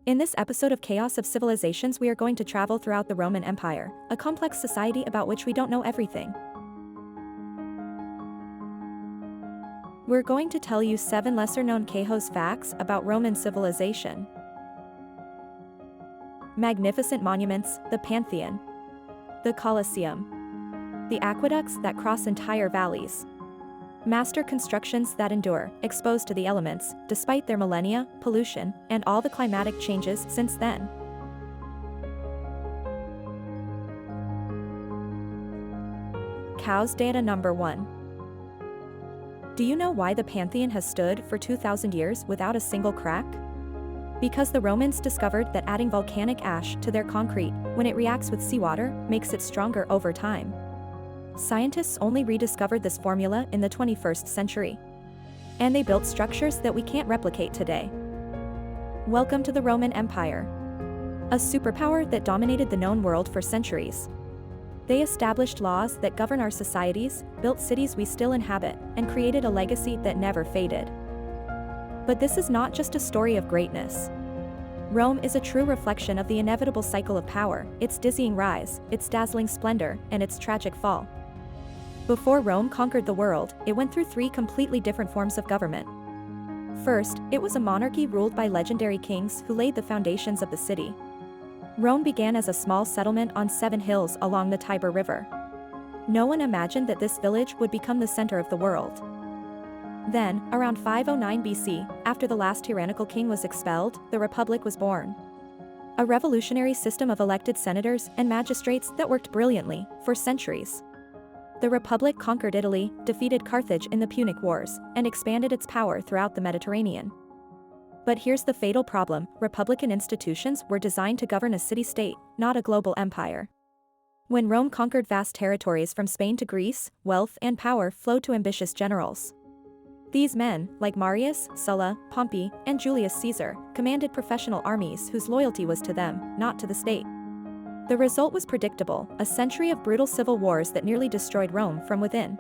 In this episode of Chaos of Civilizations, we are going to travel throughout the Roman Empire, a complex society about which we don't know everything. We're going to tell you 7 lesser-known KHAOS facts about Roman civilization. Magnificent monuments, the Pantheon, the Colosseum, the aqueducts that cross entire valleys, master constructions that endure, exposed to the elements, despite their millennia, pollution, and all the climatic changes since then. KHAOS data number 1. Do you know why the Pantheon has stood for 2,000 years without a single crack? Because the Romans discovered that adding volcanic ash to their concrete, when it reacts with seawater, makes it stronger over time. Scientists only rediscovered this formula in the 21st century. And they built structures that we can't replicate today. Welcome to the Roman Empire, a superpower that dominated the known world for centuries. They established laws that govern our societies, built cities we still inhabit, and created a legacy that never faded. But this is not just a story of greatness. Rome is a true reflection of the inevitable cycle of power, its dizzying rise, its dazzling splendor, and its tragic fall. Before Rome conquered the world, it went through 3 completely different forms of government. First, it was a monarchy ruled by legendary kings who laid the foundations of the city. Rome began as a small settlement on 7 hills along the Tiber River. No one imagined that this village would become the center of the world. Then, around 509 BC, after the last tyrannical king was expelled, the Republic was born. A revolutionary system of elected senators and magistrates that worked brilliantly for centuries. The Republic conquered Italy, defeated Carthage in the Punic Wars, and expanded its power throughout the Mediterranean. But here's the fatal problem: republican institutions were designed to govern a city-state, not a global empire. When Rome conquered vast territories from Spain to Greece, wealth and power flowed to ambitious generals. These men, like Marius, Sulla, Pompey, and Julius Caesar, commanded professional armies whose loyalty was to them, not to the state. The result was predictable: a century of brutal civil wars that nearly destroyed Rome from within.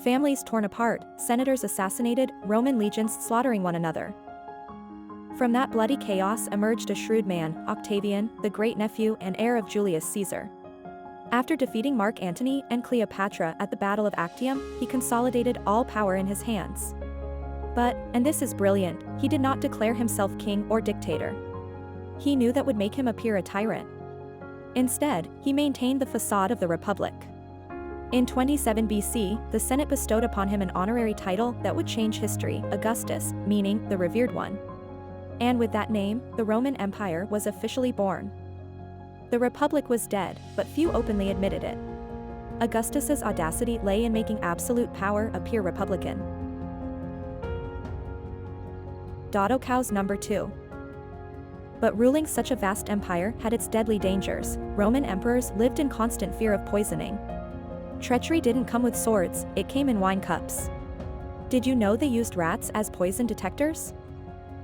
Families torn apart, senators assassinated, Roman legions slaughtering one another. From that bloody chaos emerged a shrewd man, Octavian, the great-nephew and heir of Julius Caesar. After defeating Mark Antony and Cleopatra at the Battle of Actium, he consolidated all power in his hands. But, and this is brilliant, he did not declare himself king or dictator. He knew that would make him appear a tyrant. Instead, he maintained the facade of the Republic. In 27 BC, the Senate bestowed upon him an honorary title that would change history: Augustus, meaning the revered one. And with that name, the Roman Empire was officially born. The Republic was dead, but few openly admitted it. Augustus's audacity lay in making absolute power appear republican. KHAOS number 2. But ruling such a vast empire had its deadly dangers. Roman emperors lived in constant fear of poisoning. Treachery didn't come with swords, it came in wine cups. Did you know they used rats as poison detectors?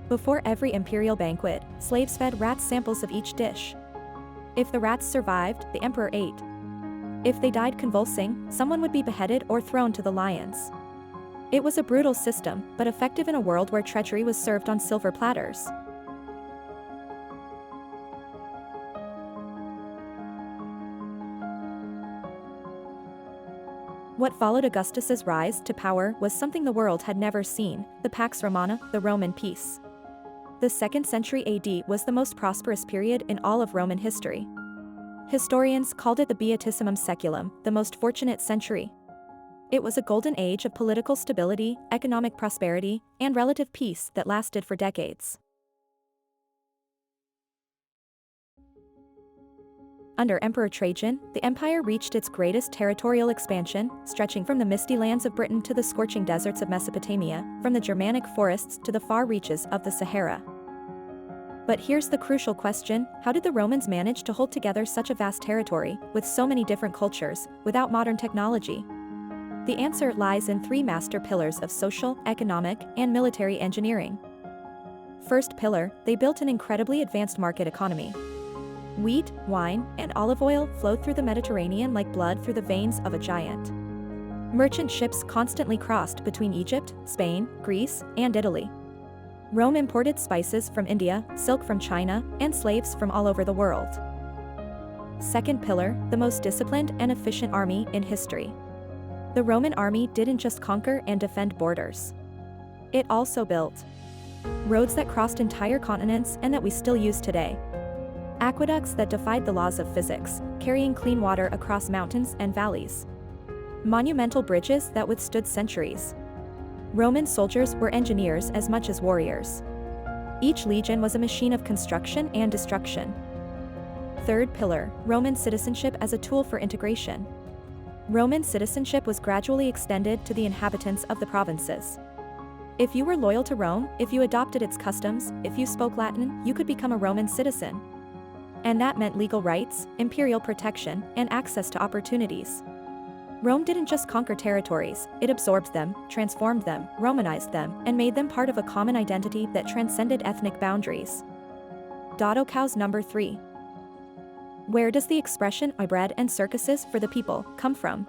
Before every imperial banquet, slaves fed rats samples of each dish. If the rats survived, the emperor ate. If they died convulsing, someone would be beheaded or thrown to the lions. It was a brutal system, but effective in a world where treachery was served on silver platters. What followed Augustus's rise to power was something the world had never seen: the Pax Romana, the Roman peace. The 2nd century AD was the most prosperous period in all of Roman history. Historians called it the Beatissimum Saeculum, the most fortunate century. It was a golden age of political stability, economic prosperity, and relative peace that lasted for decades. Under Emperor Trajan, the empire reached its greatest territorial expansion, stretching from the misty lands of Britain to the scorching deserts of Mesopotamia, from the Germanic forests to the far reaches of the Sahara. But here's the crucial question: how did the Romans manage to hold together such a vast territory, with so many different cultures, without modern technology? The answer lies in 3 master pillars of social, economic, and military engineering. First pillar, they built an incredibly advanced market economy. Wheat, wine, and olive oil flowed through the Mediterranean like blood through the veins of a giant. Merchant ships constantly crossed between Egypt, Spain, Greece, and Italy. Rome imported spices from India, silk from China, and slaves from all over the world. Second pillar, the most disciplined and efficient army in history. The Roman army didn't just conquer and defend borders. It also built roads that crossed entire continents and that we still use today. Aqueducts that defied the laws of physics, carrying clean water across mountains and valleys. Monumental bridges that withstood centuries. Roman soldiers were engineers as much as warriors. Each legion was a machine of construction and destruction. Third pillar, Roman citizenship as a tool for integration. Roman citizenship was gradually extended to the inhabitants of the provinces. If you were loyal to Rome, if you adopted its customs, if you spoke Latin, you could become a Roman citizen. And that meant legal rights, imperial protection, and access to opportunities. Rome didn't just conquer territories, it absorbed them, transformed them, Romanized them, and made them part of a common identity that transcended ethnic boundaries. KHAOS number 3. Where does the expression "I bread and circuses for the people" come from?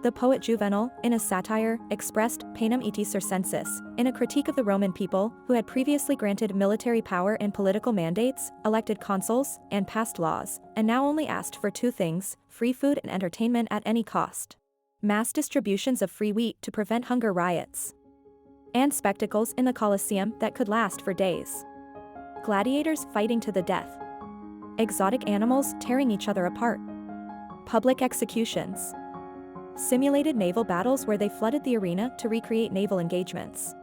The poet Juvenal, in a satire, expressed panem iti circenses, in a critique of the Roman people, who had previously granted military power and political mandates, elected consuls, and passed laws, and now only asked for two things: free food and entertainment at any cost. Mass distributions of free wheat to prevent hunger riots. And spectacles in the Colosseum that could last for days. Gladiators fighting to the death. Exotic animals tearing each other apart. Public executions. Simulated naval battles where they flooded the arena to recreate naval engagements.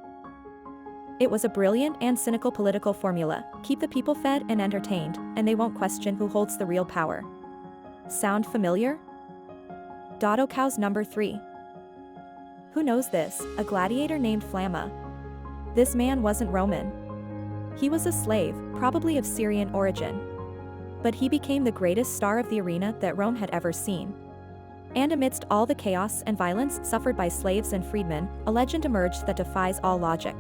It was a brilliant and cynical political formula: keep the people fed and entertained, and they won't question who holds the real power. Sound familiar? KHAOS number 3. Who knows this? A gladiator named Flamma. This man wasn't Roman. He was a slave, probably of Syrian origin. But he became the greatest star of the arena that Rome had ever seen. And amidst all the chaos and violence suffered by slaves and freedmen, a legend emerged that defies all logic.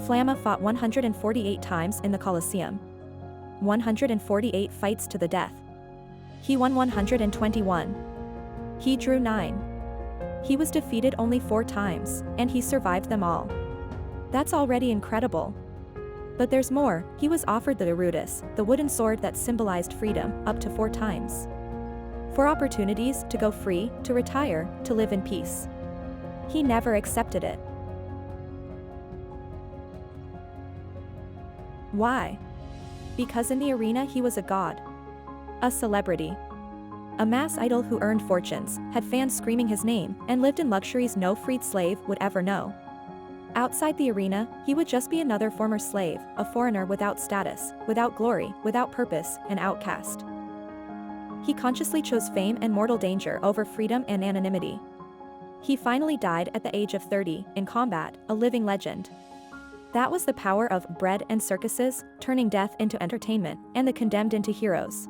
Flamma fought 148 times in the Colosseum. 148 fights to the death. He won 121. He drew 9. He was defeated only 4 times, and he survived them all. That's already incredible. But there's more. He was offered the Erudus, the wooden sword that symbolized freedom, up to 4 times. 4 opportunities to go free, to retire, to live in peace. He never accepted it. Why? Because in the arena he was a god. A celebrity. A mass idol who earned fortunes, had fans screaming his name, and lived in luxuries no freed slave would ever know. Outside the arena, he would just be another former slave, a foreigner without status, without glory, without purpose, an outcast. He consciously chose fame and mortal danger over freedom and anonymity. He finally died at the age of 30, in combat, a living legend. That was the power of bread and circuses, turning death into entertainment, and the condemned into heroes.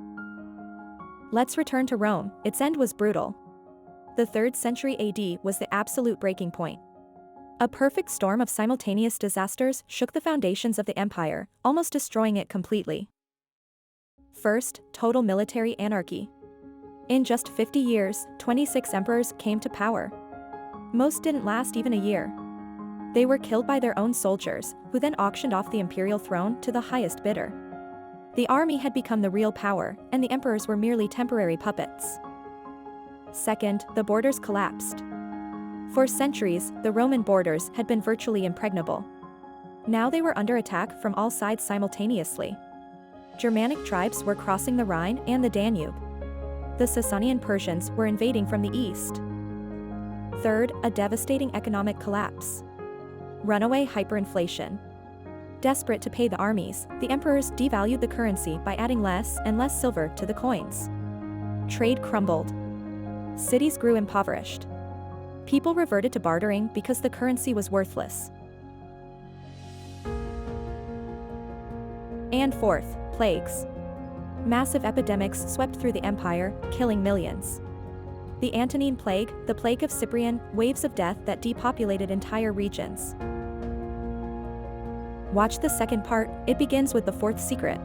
Let's return to Rome. Its end was brutal. The 3rd century AD was the absolute breaking point. A perfect storm of simultaneous disasters shook the foundations of the empire, almost destroying it completely. First, total military anarchy. In just 50 years, 26 emperors came to power. Most didn't last even a year. They were killed by their own soldiers, who then auctioned off the imperial throne to the highest bidder. The army had become the real power, and the emperors were merely temporary puppets. Second, the borders collapsed. For centuries, the Roman borders had been virtually impregnable. Now they were under attack from all sides simultaneously. Germanic tribes were crossing the Rhine and the Danube. The Sasanian Persians were invading from the east. Third, a devastating economic collapse. Runaway hyperinflation. Desperate to pay the armies, the emperors devalued the currency by adding less and less silver to the coins. Trade crumbled. Cities grew impoverished. People reverted to bartering because the currency was worthless. And fourth, plagues. Massive epidemics swept through the empire, killing millions. The Antonine Plague, the Plague of Cyprian, waves of death that depopulated entire regions. Watch the second part. It begins with the fourth secret.